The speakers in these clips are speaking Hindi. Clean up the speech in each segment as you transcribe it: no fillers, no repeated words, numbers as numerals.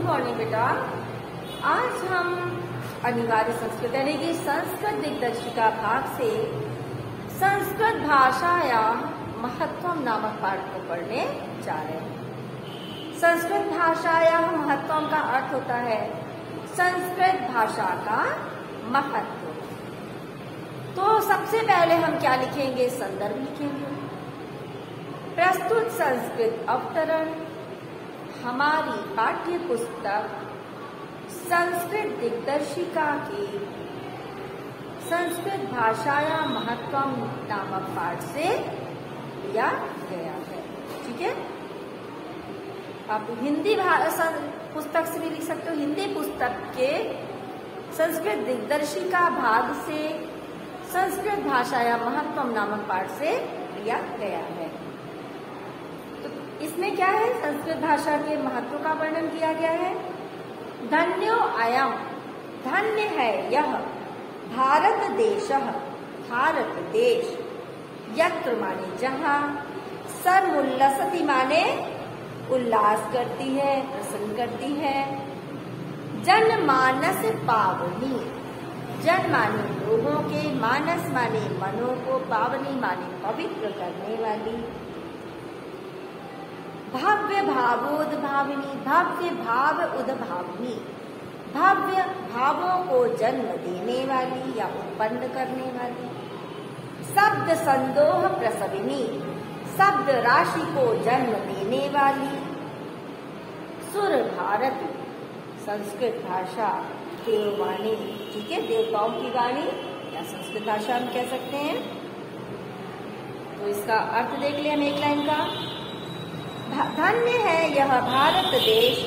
मॉर्निंग बेटा। आज हम अनिवार्य संस्कृत यानी कि संस्कृत दिग्दर्शिका भाग से संस्कृत भाषाया महत्वम नामक पाठ को पढ़ने जा रहे हैं। संस्कृत भाषाया महत्वम का अर्थ होता है संस्कृत भाषा का महत्व। तो सबसे पहले हम क्या लिखेंगे? संदर्भ लिखेंगे। प्रस्तुत संस्कृत अवतरण हमारी पाठ्य पुस्तक संस्कृत दिग्दर्शिका की संस्कृत भाषाया महत्वम नामक पाठ से लिया गया है। ठीक है, आप हिंदी पुस्तक से भी लिख सकते हो। हिंदी पुस्तक के संस्कृत दिग्दर्शिका भाग से संस्कृत भाषाया महत्वम नामक पाठ से लिया गया है। तो इसमें क्या है? संस्कृत भाषा के महत्व का वर्णन किया गया है। धन्यो अयम, धन्य है यह भारत देशः, भारत देश, यत्र माने जहाँ, समुल्लसति माने उल्लास करती है, प्रसन्न करती है, जनमानस पावनी, जन माने लोगों के, मानस माने मनों को, पावनी माने पवित्र करने वाली, भव्य भावोद्भाविनी, भव्य भाव उद्भाविनी, भव्य भावों को जन्म देने वाली या उत्पन्न करने वाली, शब्द संदोह प्रसविनी, शब्द राशि को जन्म देने वाली, सुर भारती, संस्कृत भाषा देववाणी। ठीक है, देवताओं की वाणी या संस्कृत भाषा हम कह सकते हैं। तो इसका अर्थ देख लिया हम एक लाइन का। धन्य है यह भारत देश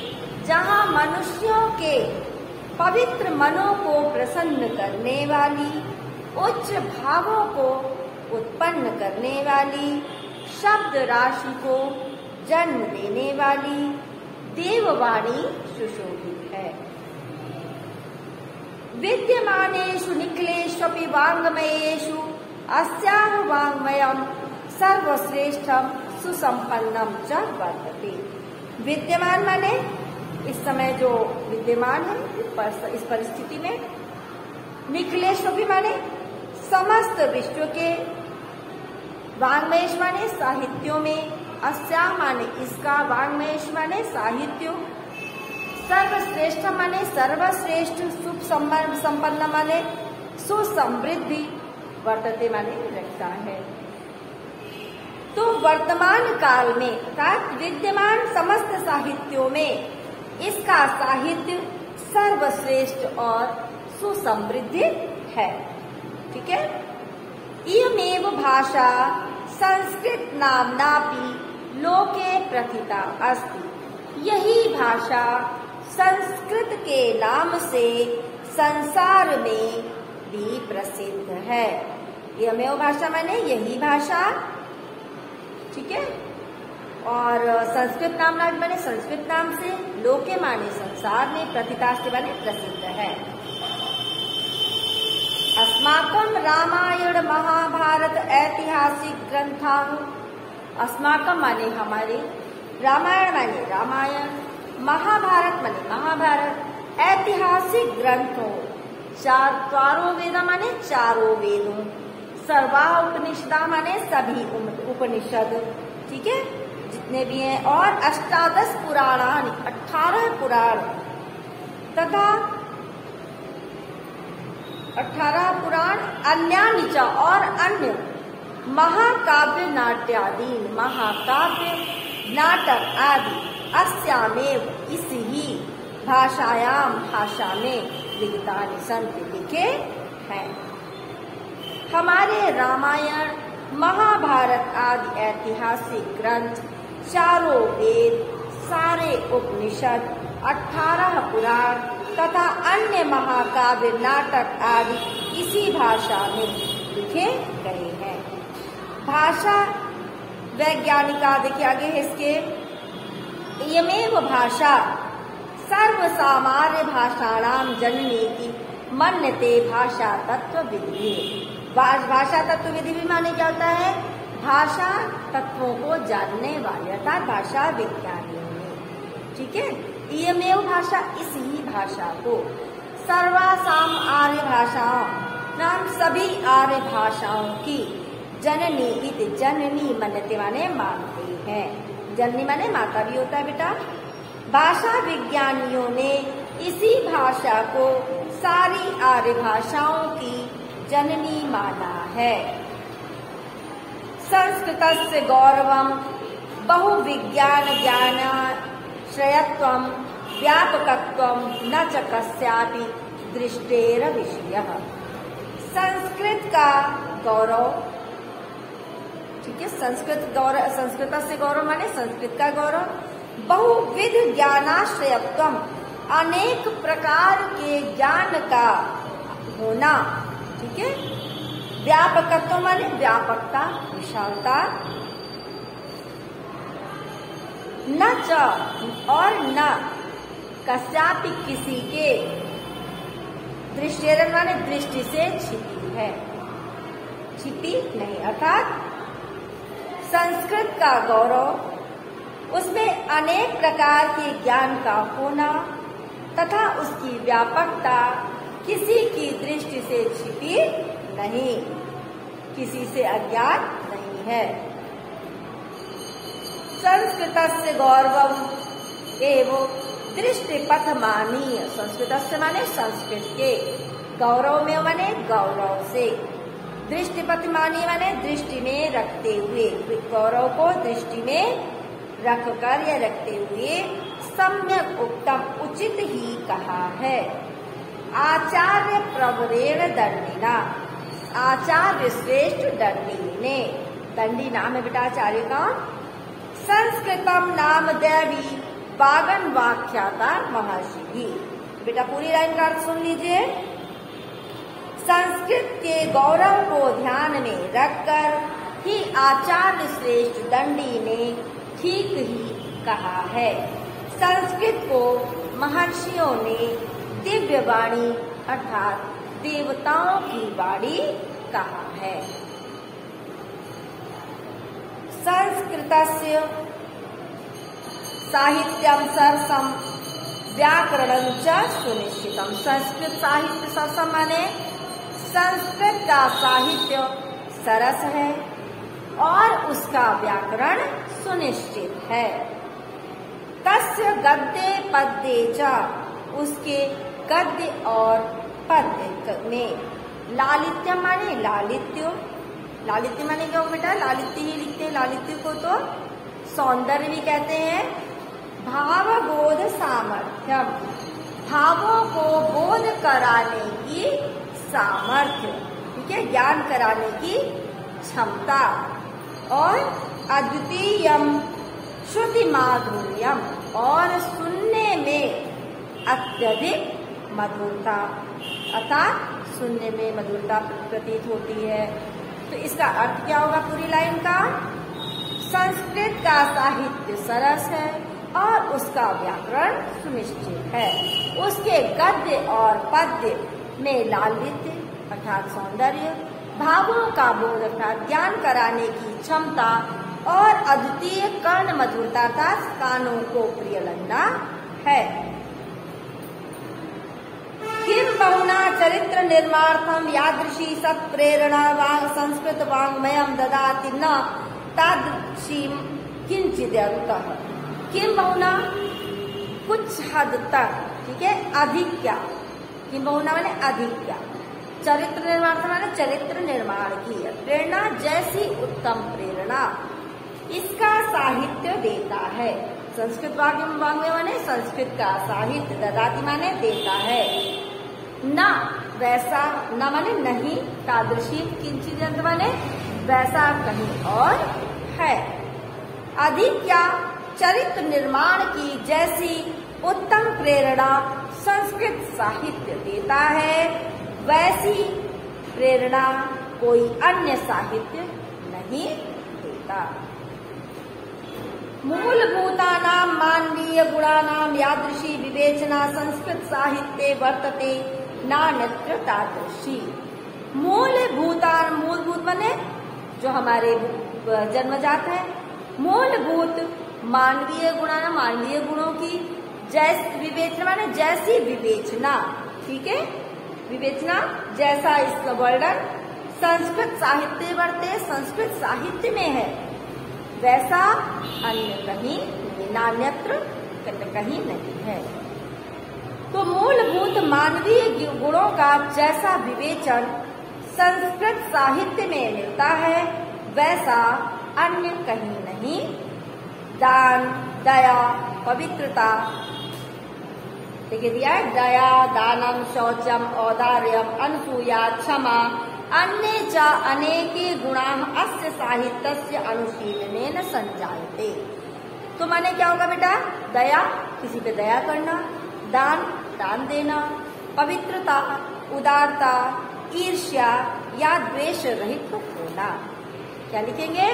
जहाँ मनुष्यों के पवित्र मनों को प्रसन्न करने वाली, उच्च भावों को उत्पन्न करने वाली, शब्द राशि को जन्म देने वाली देववाणी सुशोभित है। विद्यमानेषु निखिलेष्वपि वाङ्मयेषु अस्याः वाङ्मयम् सर्वश्रेष्ठम सुसंपन्नम च वर्तते। विद्यमान माने इस समय जो विद्यमान है इस परिस्थिति में, निखिलेष्वपि माने समस्त विश्व के, वाङ्मयेषु माने साहित्यों में, अस्या माने इसका, वाङ्मयेषु माने साहित्य, सर्वश्रेष्ठ माने सर्वश्रेष्ठ, सुख संपन्न माने सुसमृद्धि, वर्तते माने रखता है। तो वर्तमान काल में अर्थात विद्यमान समस्त साहित्यों में इसका साहित्य सर्वश्रेष्ठ और सुसमृद्ध है। ठीक है, इयमेव भाषा संस्कृत नाम्नापि लोके प्रथिता अस्ति। यही भाषा संस्कृत के नाम से संसार में भी प्रसिद्ध है। इयमेव भाषा माने यही भाषा। ठीक है, और संस्कृत नाम माने संस्कृत नाम से, लोके माने संसार में, प्रथिता से माने प्रसिद्ध है। अस्माकं रामायण महाभारत ऐतिहासिक ग्रंथाः, अस्माकं माने हमारे, रामायण माने रामायण, महाभारत माने महाभारत, ऐतिहासिक ग्रंथों, चारों वेद माने चारों वेदों, सर्वा उपनिषदा माने सभी उपनिषद। ठीक है, जितने भी हैं, और अष्टादश पुराणानि, 18 पुराण तथा 18 पुराण, अन्यानि च और अन्य, महाकाव्य नाट्यादीन, महाकाव्य नाटक आदि, अस्यामेव इस ही भाषायाम भाषा में लिखितानि सन्ति, लिखे हैं। हमारे रामायण, महाभारत आदि ऐतिहासिक ग्रंथ, चारों वेद, सारे उपनिषद, 18 पुराण तथा अन्य महाकाव्य नाटक आदि इसी भाषा में लिखे गए हैं। भाषा वैज्ञानिक देखिए आगे है इसके, इयमेव भाषा सर्वसामान्य भाषाणाम जननीति मन्यते भाषा तत्व विधि। भाषा तत्व विधि भी माने क्या होता है? भाषा तत्वों को जानने वाले, अर्थात भाषा विज्ञानियों में। ठीक है। इयमेव भाषा, इसी भाषा को सर्वासाम आर्य भाषाओं नाम सभी आर्य भाषाओं की जननी इति, जननी मनते माने मानते हैं। जननी माने माता भी होता है बेटा। भाषा विज्ञानियों ने इसी भाषा को सारी आर्य भाषाओं की जननी माना है। संस्कृतस्य गौरवम बहुविज्ञान ज्ञानाश्रयत्वं व्यापकत्वं न च कस्यापि दृष्टेर विषयः। संस्कृत का गौरव, ठीक है, संस्कृत से गौरव माने संस्कृत का गौरव, बहुविध ज्ञानाश्रयत्वम अनेक प्रकार के ज्ञान का होना, ठीक है, व्यापकत्व माने व्यापकता, विशालता, न च और न कस्यापि किसी के दृष्टि माने दृष्टि से छिपी है, छिपी नहीं। अर्थात संस्कृत का गौरव उसमें अनेक प्रकार के ज्ञान का होना तथा उसकी व्यापकता किसी की दृष्टि से छिपी नहीं, किसी से अज्ञात नहीं है। संस्कृतस्य गौरवम एवं दृष्टि पथमानीय, संस्कृतस्य माने संस्कृत के, गौरव में माने गौरव से, दृष्टि पथमानीय माने दृष्टि में रखते हुए, गौरव को दृष्टि में रखकर या रखते हुए सम्यक उत्तम उचित ही कहा है। आचार्य प्रवरेण दंडिना, आचार्य श्रेष्ठ दंडी ने, दंडी नाम है बेटा आचार्य का। संस्कृतम नाम देवी पागन वाख्याता महर्षि भी, बेटा पूरी लाइन का अर्थ सुन लीजिए। संस्कृत के गौरव को ध्यान में रखकर ही आचार्य श्रेष्ठ दंडी ने ठीक ही कहा है। संस्कृत को महर्षियों ने दिव्य वाणी अर्थात देवताओं की वाणी कहा है। संस्कृतस्य साहित्यम सरसम व्याकरणं च सुनिश्चितम। संस्कृत साहित्य सरसम माने संस्कृत का साहित्य सरस है और उसका व्याकरण सुनिश्चित है। तस्य गद्ये पद्ये च, उसके गद्य और पद्य में, लालित्य माने लालित्य, लालित्य माने क्या बेटा, लालित्य ही लिखते हैं, लालित्य को तो सौंदर्य भी कहते हैं। भावबोध सामर्थ्यम, भावों को बोध कराने की सामर्थ्य, ठीक है, ज्ञान कराने की क्षमता। और अद्वितीयम श्रुति माधुर्यम, और सुनने में अत्यधिक मधुरता, अर्थात सुनने में मधुरता प्रतीत होती है। तो इसका अर्थ क्या होगा पूरी लाइन का? संस्कृत का साहित्य सरस है और उसका व्याकरण सुनिश्चित है। उसके गद्य और पद्य में लालित्य अर्थात सौंदर्य, भावों का बोध अर्थात ज्ञान कराने की क्षमता और अद्वितीय कर्ण मधुरता का कानों को प्रिय लगना है। किम बहुना चरित्र निर्मार्थम यादृशी सत्प्रेरणा वांग संस्कृत वांग्मयम ददाति न तादृशीम किंचिदन्तः। किम बहुना कुछ हद तक, ठीक है, अधिक क्या, किम बहुना माने अधिक क्या, चरित्र निर्माण माने चरित्र निर्माण की प्रेरणा जैसी उत्तम प्रेरणा इसका साहित्य देता है। संस्कृत वांग्मय माने संस्कृत का साहित्य, ददाति माने देता है। न वैसा, न माने नहीं, तादृशी किंचित माने वैसा कहीं और है। अधिक क्या, चरित्र निर्माण की जैसी उत्तम प्रेरणा संस्कृत साहित्य देता है, वैसी प्रेरणा कोई अन्य साहित्य नहीं देता। मूलभूतानां मानवीय गुणानां यादृशी विवेचना संस्कृत साहित्ये वर्तते नान्यत्र तादृशी। मूलभूत माने जो हमारे जन्मजात है, मूलभूत मानवीय गुणानां मानवीय गुणों की विवेचना माने जैसी विवेचना, ठीक है, विवेचना जैसा इसका वर्णन संस्कृत साहित्य वर्ते, संस्कृत साहित्य में है, वैसा अन्य कहीं नान्यत्र कहीं नहीं है। तो मूलभूत मानवीय गुणों का जैसा विवेचन संस्कृत साहित्य में मिलता है, वैसा अन्य कहीं नहीं। दान, दया, पवित्रता, देखिए दिया है, दया, दानम, शौचम, औदार्यम, अनसूया, क्षमा, अन्ये च अनेके गुणाः अस्य साहित्यस्य अनुशीलनेन संजायते। तो माने क्या होगा बेटा? दया, किसी पे दया करना, दान देना, पवित्रता, उदारता, ईर्ष्या या द्वेष रहित होना। क्या लिखेंगे?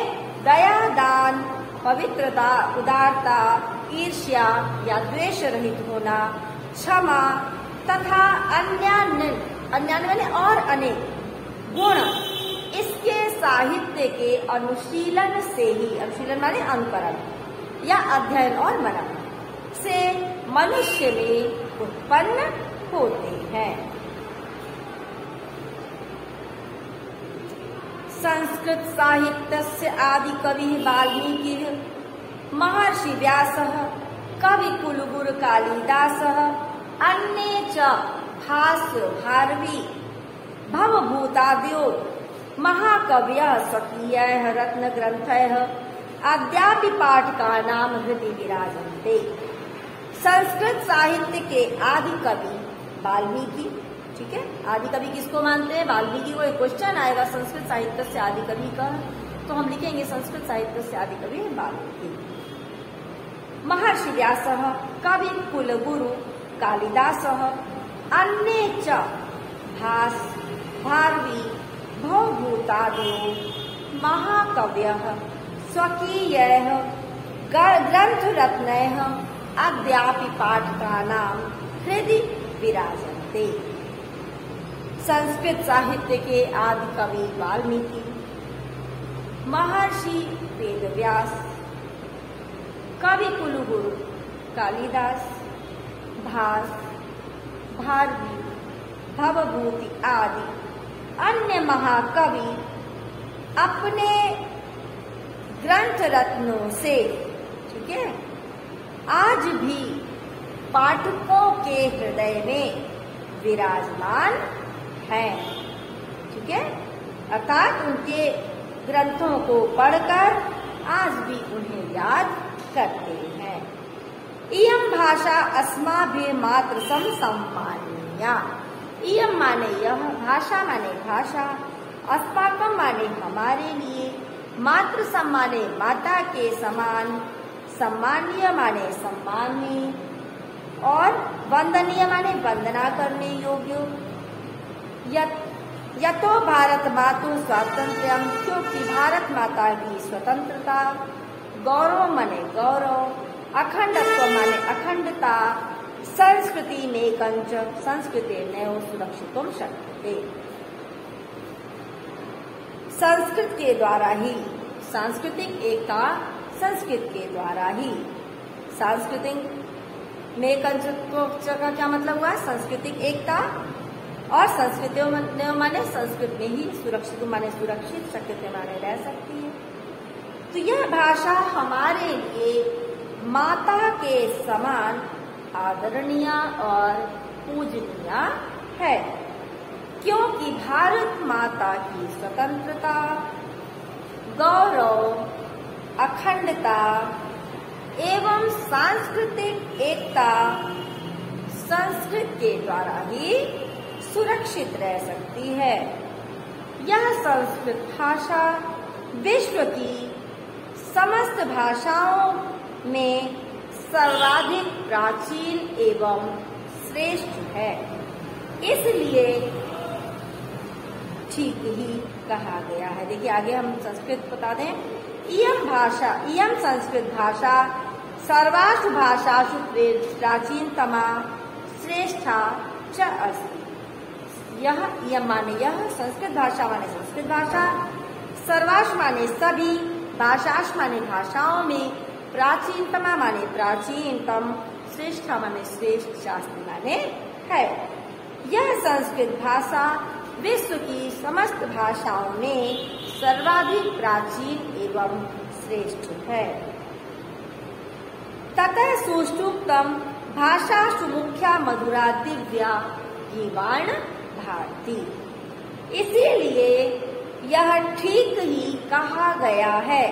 दया, दान, पवित्रता, उदारता, ईर्ष्या या द्वेष रहित होना, क्षमा तथा अन्यान्य और अनेक गुण इसके साहित्य के अनुशीलन से ही, अनुशीलन माने अनुकरण या अध्ययन और मनन से मनुष्य में उत्पन्न होते हैं। संस्कृत साहित्यस्य आदि कवि वाल्मीकि, महर्षि व्यासः, कवि कुलगुरु कालिदासः, अन्ये च भास्य भारवी भवभूतादयो महाकवयः स्वकीयः रत्नग्रन्थैः अद्यापि पाठकानां हृदि विराजन्ते। संस्कृत साहित्य के आदि कवि वाल्मीकि, ठीक है, आदि कवि किसको मानते हैं? वाल्मीकि को। एक क्वेश्चन आएगा संस्कृत साहित्य से आदि कवि का, तो हम लिखेंगे संस्कृत साहित्य से आदि कवि वाल्मीकि। महर्षि व्यासः, कवि कुलगुरु कालिदासः, अन्ये च भारवी भवभूतादयो महाकवयः स्वकीयैः ग्रन्थरत्नैः अद्यापि पाठकानां हृदि विराजन्ते। संस्कृत साहित्य के आदि कवि वाल्मीकि, महर्षि वेदव्यास, कवि कुलगुरु कालिदास, भारवी भवभूति आदि अन्य महाकवि अपने ग्रंथ रत्नों से, ठीक है, आज भी पाठकों के हृदय में विराजमान हैं, ठीक है, अर्थात उनके ग्रंथों को पढ़कर आज भी उन्हें याद करते हैं। इयं भाषा अस्माभिः मातृ सम्माननीया। इयं माने यह, भाषा माने भाषा, अस्माकं माने हमारे लिए, मातृ सम्माने माता के समान, सम्मानीय माने सम्माननीय, और वंदनीय माने वंदना करने योग्य। यतो भारत मातु स्वातंत्र्यम, क्योंकि भारत माता की स्वतंत्रता, गौरव माने गौरव, अखंडत्व माने अखंडता, संस्कृति में कंच, संस्कृति नैव सुरक्षितुम शक्यते। संस्कृत के द्वारा ही, सांस्कृतिक एकता संस्कृत के द्वारा ही, सांस्कृतिक में कंच का क्या मतलब हुआ? सांस्कृतिक एकता, और संस्कृति माने संस्कृत में ही, सुरक्षित माने सुरक्षित, शक्यते माने रह सकती है। तो यह भाषा हमारे लिए माता के समान आदरणीय और पूजनीय है, क्योंकि भारत माता की स्वतंत्रता, गौरव, अखंडता एवं सांस्कृतिक एकता संस्कृत के द्वारा ही सुरक्षित रह सकती है। यह संस्कृत भाषा विश्व की समस्त भाषाओं में सर्वाधिक प्राचीन एवं श्रेष्ठ है, इसलिए ठीक ही कहा गया है। देखिए आगे हम संस्कृत बता दें। इयं संस्कृत भाषा सर्वासु भाषासु प्राचीनतमा श्रेष्ठा च अस्ति। यह माने यह, संस्कृत भाषा माने संस्कृत भाषा, सर्वासु माने सभी, भाषासु माने भाषाओं में, प्राचीनतमा माने प्राचीनतम, श्रेष्ठ माने श्रेष्ठ, शास्त्री माने है। यह संस्कृत भाषा विश्व की समस्त भाषाओं में सर्वाधिक प्राचीन एवं श्रेष्ठ है। ततः सुष्ठुक्तम भाषा सुमुख्या मधुरा दिव्या गीवाण भारती। इसीलिए यह ठीक ही कहा गया है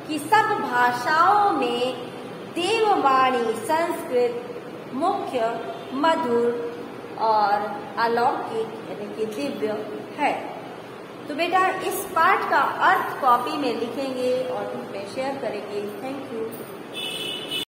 कि सब भाषाओं में देववाणी संस्कृत मुख्य, मधुर और अलौकिक यानी कि दिव्य है। तो बेटा इस पाठ का अर्थ कॉपी में लिखेंगे और उसमें शेयर करेंगे। Thank you.